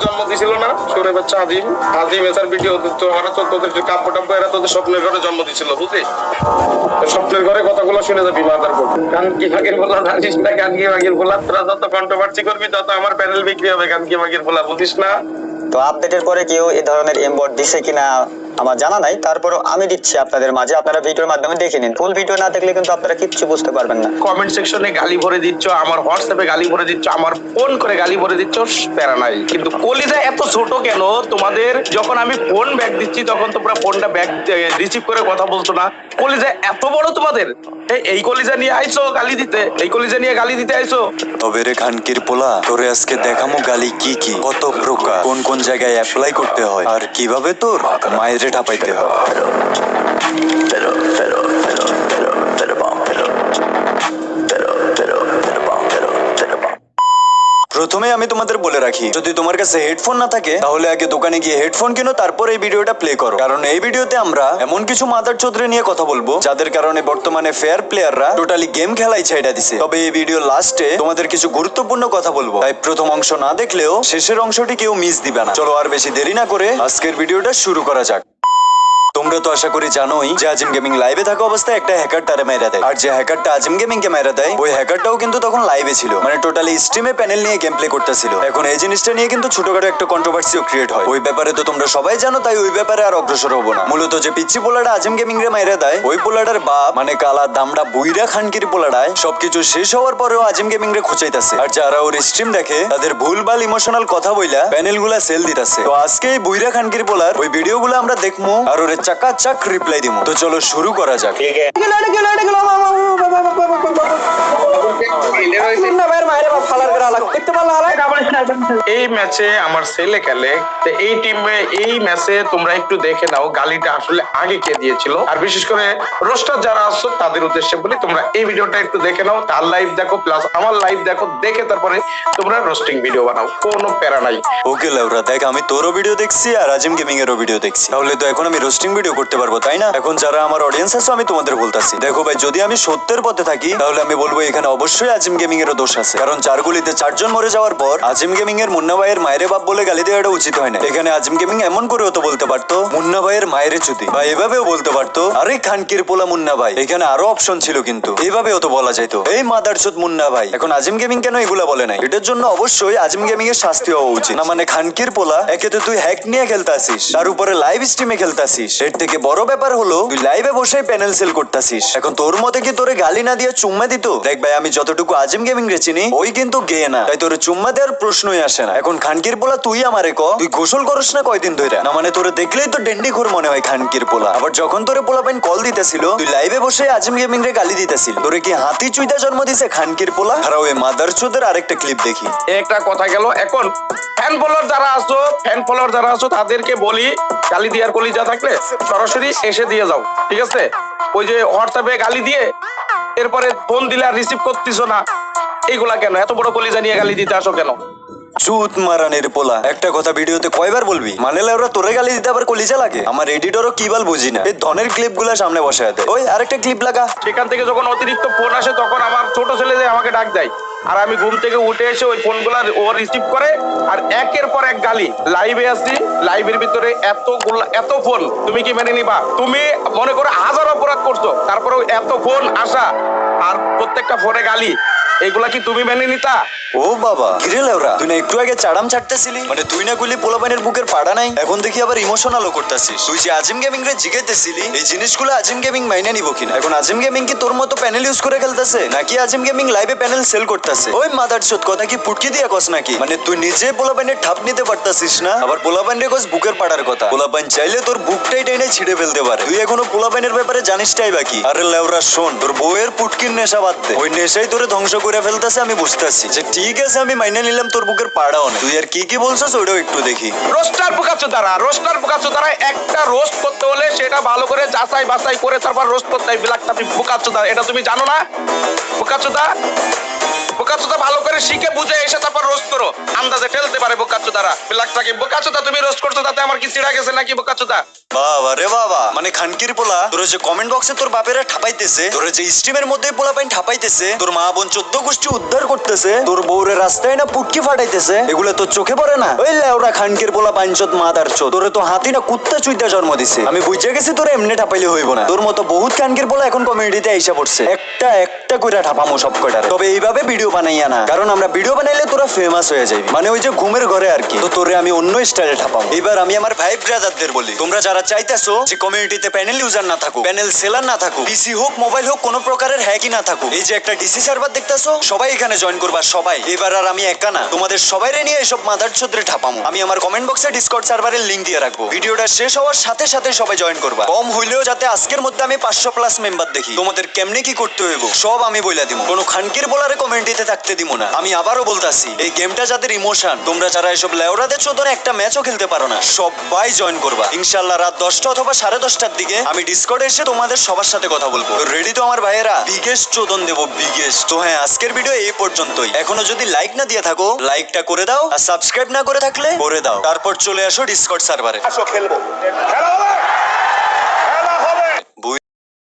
জন্ম দিছিল না সুরে বাচ্চা আদিম আদিম এসার ভিডিও তো ওরা তো তোদের কাব্য টাব্য এরা তোদের স্বপ্নের ঘরে জন্ম দিছিল বুঝলি স্বপ্নের ঘরে কথাগুলো শুনে যাবি মাদার বোর্ড গান কি ভাগের বলা জানিস না গান কি ভাগের বলা তোরা যত কন্ট্রোভার্সি করবি তত আমার প্যানেল বিক্রি হবে গান কি ভাগের বলা বুঝিস না। তো আপডেটের পরে কেউ এই ধরনের এমবট দিছে কিনা আমার জানা নাই, তারপরও আমি দিচ্ছি আপনাদের মাঝে, আপনারা ভিডিওর মাধ্যমে দেখে নিন। ফুল ভিডিও না দেখলে কিন্তু আপনারা কিচ্ছু বুঝতে পারবেন না। কমেন্ট সেকশনে গালি ভরে দিচ্ছ, আমার হোয়াটসঅ্যাপে গালি ভরে দিচ্ছ, আমার ফোন করে গালি ভরে দিচ্ছ, প্যারা নাই। কিন্তু কলিজা এত ছোট কেন তোমাদের? যখন আমি ফোন ব্যাক দিচ্ছি তখন তোমরা ফোনটা ব্যাক রিসিভ করে কথা বলছো না। কলিজা এত বড় তোমাদের? এই কলিজা নিয়ে আইছো গালি দিতে, এই কলিজা নিয়ে গালি দিতে আইছো? তবে রে খানকির পোলা, তোরে আজকে দেখামো গালি কি কি, কত প্রকার, কোন কোন জায়গায় অ্যাপ্লাই করতে হয় আর কিভাবে তোর মায়ের ঠাপাইতে হয়। প্রথমে আমি তোমাদের বলে রাখি, যদি তোমার কাছে হেডফোন না থাকে তাহলে আগে দোকানে গিয়ে হেডফোন কিনো, তারপর এই ভিডিওটা প্লে করো। কারণ এই ভিডিওতে আমরা এমন কিছু মাদার চৌধুরী নিয়ে কথা বলবো যাদের কারণে বর্তমানে ফেয়ার প্লেয়াররা টোটালি গেম খেলাই ছাইড়া দিছে। তবে এই ভিডিও লাস্টে তোমাদের কিছু গুরুত্বপূর্ণ কথা বলবো, তাই প্রথম অংশ না দেখলেও শেষের অংশটি কেউ মিস দিবে না। চলো আর বেশি দেরি না করে আজকের ভিডিওটা শুরু করা যাক। তোমরা তো আশা করি জানোই যে আজিম গেমিং লাইভে থাকা অবস্থায় একটা হ্যাকার তারে মেরে দেয়, আর যে হ্যাকারটা আজিম গেমিং কে মেরে দেয় ওই হ্যাকারটাও কিন্তু তখন লাইভে ছিল, মানে টোটালি স্ট্রিমে প্যানেল নিয়ে গেম প্লে করতেছিল। এখন এই জিনিসটা নিয়ে কিন্তু ছোটখাটো একটা কন্ট্রোভার্সিও ক্রিয়েট হয়। ওই ব্যাপারে তো তোমরা সবাই জানো, তাই ওই ব্যাপারে আর অগ্রসর হবো না। মূলত যে পিচ্ছি পোলাটা আজিম গেমিং রে মেরে দেয় ওই পোলাটার বাপ মানে কালা দামড়া বুইরা খানকির পোলাটায় সবকিছু শেষ হওয়ার পরেও আজিম গেমিং রে খোঁচাইতেছে, আর যারা ওর স্ট্রিম দেখে তাদের ভুলভাল ইমোশনাল কথা বইলা প্যানেল গুলা সেল দিতেছে। তো আজকে এই বুইরা খানকির পোলার ওই ভিডিও গুলো আমরা দেখবো আর ওরে চাকাচাক রিপ্লাই দিব। তো চলো শুরু করা যাক। এই ম্যাচে আমার ছেলে খেলে, এই টিমে এই ম্যাচে তোমরা একটু দেখে নাও গালিটা আসলে আগে কে দিয়েছিল। আর বিশেষ করে রোস্টার যারা আছো তাদের উদ্দেশ্যে বলি, তোমরা এই ভিডিওটা একটু দেখে নাও, তার লাইভ দেখো প্লাস আমার লাইভ দেখো, দেখে তারপরে তোমরা রোস্টিং ভিডিও বানাও, কোনো প্যারা নাই। ওকে লাউরা, দেখ আমি তোরও ভিডিও দেখছি আর আজিম গেমিং এরও ভিডিও দেখছি, তাহলে তো এখন আমি রোস্টিং ভিডিও করতে পারবো তাই না? এখন যারা আমার অডিয়েন্স আছে আমি তোমাদের বলতাছি, দেখো ভাই যদি আমি সত্যের পথে থাকি তাহলে আমি বলবো এখানে অবশ্যই আজিম গেমিং এরও দোষ আছে। কারণ 4 গুলিতে 4 জন মরে যাওয়ার পর আজিম গেমিং এর মুন্না ভাইয়ের মায়ের বাপ বলে গালি দেওয়াটা উচিত হয় না। এখানে আজিম গেমিং এমন করেও তো বলতে পারতো মুন্না ভাইয়ের মায়ের চুদি, বা এভাবেও বলতে পারতো আরে খানকির পোলা মুন্না ভাই। এখানে আরো অপশন ছিল, কিন্তু এইভাবেও তো বলা যাইতো এই মাদারচোদ মুন্না ভাই। এখন আজিম গেমিং কেন এগুলা বলে নাই? এটার জন্য অবশ্যই আজিম গেমিং এর শাস্তি হওয়া উচিত। না মানে খানকির পোলা, একে তো তুই হ্যাক নিয়ে খেলতে আসিস, তার উপরে লাইভ স্ট্রিমে খেলতে আসিস, এর থেকে বড় ব্যাপার হলো তুই লাইভে বসে প্যানেল সেল করতেছিস। এখন তোর মতে কি তোরে গালি না দিয়ে চুম্মা দিত? দেখ ভাই আমি যতটুকু আজিম গেমিং রে চিনি ওই কিন্তু গে না, তাই তোরে চুম্মা দেওয়ার প্রশ্নই আসে না। এখন খানকির পোলা তুই আমারে ক তুই গোসল করস না কয়দিন ধরে? না মানে তোরে দেখলেই তো ডেন্ডি ঘুর মনে হয় খানকির পোলা। আবার যখন তোরে পোলা পাইন কল দিতেছিল তুই লাইভে বসে আজিম গেমিং রে গালি দিতেছিল, তোরে কি হাতি চুইতা জন্ম দিছে খানকির পোলা? আর ওই মাদারচোদের আরেকটা ক্লিপ দেখি। একটা কথা গেল, এখন ফ্যান ফলোয়ার যারা আছো তাদেরকে বলি গালি দেওয়ার কলিজা থাকলে সরাসরি এসে দিয়ে যাও, ঠিক আছে? ওই যে হোয়াটসঅ্যাপে গালি দিয়ে এরপরে ফোন দিলে আর রিসিভ করতেছো না, এইগুলা কেন? এত বড় কলিজা নিয়ে গালি দিতে আসো কেন? চুত মারানের পোলা, একটা কথা ভিডিওতে কয়বার বলবি? মানে ওরা তোরে গালি দিতে আবার কলিজা লাগে? আমার এডিটরও কি বল বুঝি না, এই ধনের ক্লিপ গুলা সামনে বসায় দেয়। ওই আরেকটা ক্লিপ লাগা। সেখান থেকে যখন অতিরিক্ত ফোন আসে তখন আমার ছোট ছেলে যে আমাকে ডাক দেয়, আর আমি ঘুম থেকে উঠে এসে ওই ফোনগুলা ও রিসিভ করে, আর একের পর এক গালি। লাইভে আসি, লাইভের ভিতরে এত ফোন, তুমি কি মেনে নিবা? তুমি মনে করো 1000 অপরাধ করছো, তারপরেও এত ফোন আসা আর প্রত্যেকটা ফোনে গালি, এগুলা কি তুমি মেনে নিতা? ও বাবা, কিরে লেওরা, তুই না একটু আগে চাড়াম ছাড়তেছিলি, মানে তুই না গুলি পোলাপানের বুকের পাড়া নাই, এখন দেখি আবার ইমোশনালও করতেছিস। তুই যে আজিম গেমিং রে জিগাইতেছিলি এই জিনিসগুলো আজিম গেমিং মাইনে নিব কিনা? এখন আজিম গেমিং কি তোর মতো প্যানেল ইউজ করে খেলতেছে, নাকি আজিম গেমিং লাইভে প্যানেল সেল করতেছে? ওই মাদারচোদ, কথা কি পুটকি দিয়া কস নাকি? মানে তুই নিজে পোলাপানের ঠাপ নিতে পারতাছিস না, আবার পোলাপান রে কস বুকের পাড়ার কথা? পোলাপান চাইলে তোর বুকটাই টেনে ছিঁড়ে ফেলতে পারে। তুই এখনো পোলাপানের ব্যাপারে জানিসটাই বাকি। আরে লেওরা শোন, তোর বউয়ের পুটকির নেশা বাদ দে, ওই নেশাই তোরে ধ্বংস করে ফেলতেছে। আমি বুঝতেছি যে ঠিক আছে, আমি মাইনে নিলাম তোর বুকের পাড়া অনেক, তুই আর কি বলছিস ওইটাও একটু দেখি। রোস্টার বোকাচ্ছো তারা একটা রোস্ট করতে হলে সেটা ভালো করে যাচাই বাছাই করে তারপর রোস্ট করতে হয়। বিলাকটা বোকাচ্ছো তারা, এটা তুমি জানো না? বোকাচ্ছো বোকাচোদা ভালো করে শিখে বুঝে এসে তারপর রোস্ট করো, আন্দাজে ফেলতে পারে বোকাচোদারা। ব্ল্যাকটাকে বোকাচোদা তুমি রোস্ট করছো, তাতে আমার কি চিড়া গেছে নাকি বোকাচোদা? বাবা রে বাবা, মানে খানকির পোলা তোর যে কমেন্ট বক্সে তোর বাপেরা ঠাপাইতেছে, তোর যে স্ট্রিমের মধ্যে পোলা পাইন ঠাপাইতেছে, তোর মা বোন 14 গোষ্ঠী উদ্ধার করতেছে, তোর বউরে রাস্তায় না পুটকি ফাটাইতেছে, এগুলো তোর চোখে পড়ে না? ওই লেওরা খানকির পোলা পাইনচোদ মাদার চোদ, তোরে তো হাতি না কুত্তা চুইতা জন্ম দিছে। আমি বুঝে গেছি তোর এমনি ঠাপাইলে হইব না, তোর মতো বহুত খানকির পোলা এখন কমিউনিটিতে আইসা পড়ছে, একটা একটা কইরা ঠাপামো সব কয়টার। তবে এইভাবে ভিডিও বানাইয়া না, কারণ আমরা ভিডিও বানাইলে তোরা ফেমাস হয়ে যাবি, মানে ওই যে ঘুমের ঘরে আর কি। তো তোরে আমি অন্য স্টাইলে ঠাপাবো। এবার আমি আমার ভাই ব্রাদারদের বলি, তোমরা যারা চাইতেছো যে কমিউনিটিতে প্যানেল ইউজার না থাকুক, প্যানেল সেলার না থাকুক, পিসি হোক মোবাইল হোক কোনো প্রকারের হ্যাকই না থাকুক, এই যে একটা ডিসি সার্ভার দেখতেছো, সবাই এখানে জয়েন করবা সবাই। এবার আর আমি একা না, তোমাদের সবাইরে নিয়ে এসব মাদার চোদরে ঠাপামো। আমি আমার কমেন্ট বক্সে ডিসকর্ড সার্ভারের লিংক দিয়ে রাখবো, ভিডিওটা শেষ হওয়ার সাথে সাথে সবাই জয়েন করবা। কম হইলেও যাতে আজকের মধ্যে আমি 500+ মেম্বার দেখি। তোমাদের কেমনে কি করতে হইব সব আমি বইলা দিব, কোনো খানকির বলারে কমিউনিটিতে থাকতে দিব না। আমি আবারও বলতাছি, এই গেমটা যাদের ইমোশন, তোমরা যারা এসব লেওরাদের চোদনে একটা ম্যাচও খেলতে পারো না, সবাই জয়েন করবা ইনশাআল্লাহ। রাত 10টা অথবা 10:30টার দিকে আমি ডিসকর্ডে এসে তোমাদের সবার সাথে কথা বলবো। রেডি তো আমার ভাইয়েরা? বিগেস্ট চোদন দেবো, বিগেস্ট। তো হ্যাঁ, আজকের ভিডিও এই পর্যন্তই। এখনো যদি লাইক না দিয়ে থাকো, লাইকটা করে দাও, আর সাবস্ক্রাইব না করে থাকলে করে দাও। তারপর চলে আসো ডিসকর্ড সার্ভারে। আসো খেলবো, খেলা হবে।